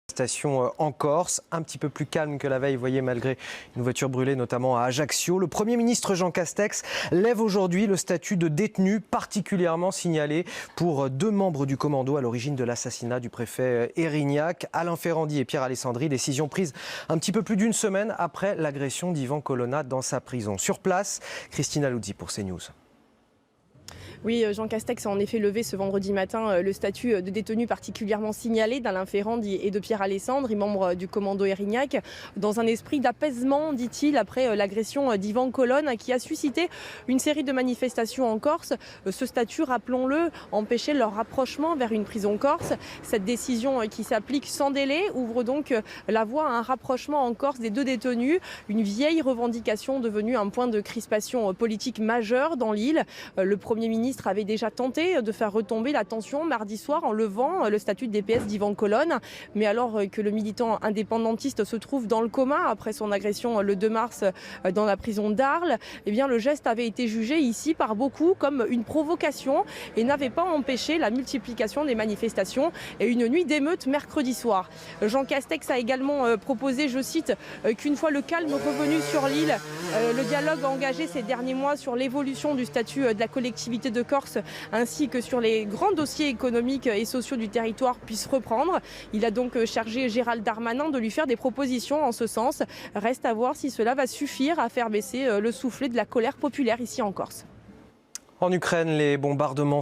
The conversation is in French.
Station en Corse, un petit peu plus calme que la veille, vous voyez, malgré une voiture brûlée, notamment à Ajaccio. Le Premier ministre Jean Castex lève aujourd'hui le statut de détenu particulièrement signalé pour deux membres du commando à l'origine de l'assassinat du préfet Érignac, Alain Ferrandi et Pierre Alessandri. Décision prise un petit peu plus d'une semaine après l'agression d'Ivan Colonna dans sa prison. Sur place, Christina Luzzi pour CNews. Oui, Jean Castex a en effet levé ce vendredi matin le statut de détenu particulièrement signalé d'Alain Ferrandi et de Pierre Alessandri, membres du commando Érignac, dans un esprit d'apaisement, dit-il, après l'agression d'Ivan Colonna qui a suscité une série de manifestations en Corse. Ce statut, rappelons-le, empêchait leur rapprochement vers une prison corse. Cette décision qui s'applique sans délai ouvre donc la voie à un rapprochement en Corse des deux détenus, une vieille revendication devenue un point de crispation politique majeur dans l'île. Le Premier ministre avait déjà tenté de faire retomber la tension mardi soir en levant le statut de DPS d'Ivan Colonna. Mais alors que le militant indépendantiste se trouve dans le coma après son agression le 2 mars dans la prison d'Arles, eh bien le geste avait été jugé ici par beaucoup comme une provocation et n'avait pas empêché la multiplication des manifestations et une nuit d'émeute mercredi soir. Jean Castex a également proposé, je cite, qu'une fois le calme revenu sur l'île, le dialogue engagé ces derniers mois sur l'évolution du statut de la collectivité de Corse ainsi que sur les grands dossiers économiques et sociaux du territoire puisse reprendre. Il a donc chargé Gérald Darmanin de lui faire des propositions en ce sens. Reste à voir si cela va suffire à faire baisser le soufflet de la colère populaire ici en Corse. En Ukraine, les bombardements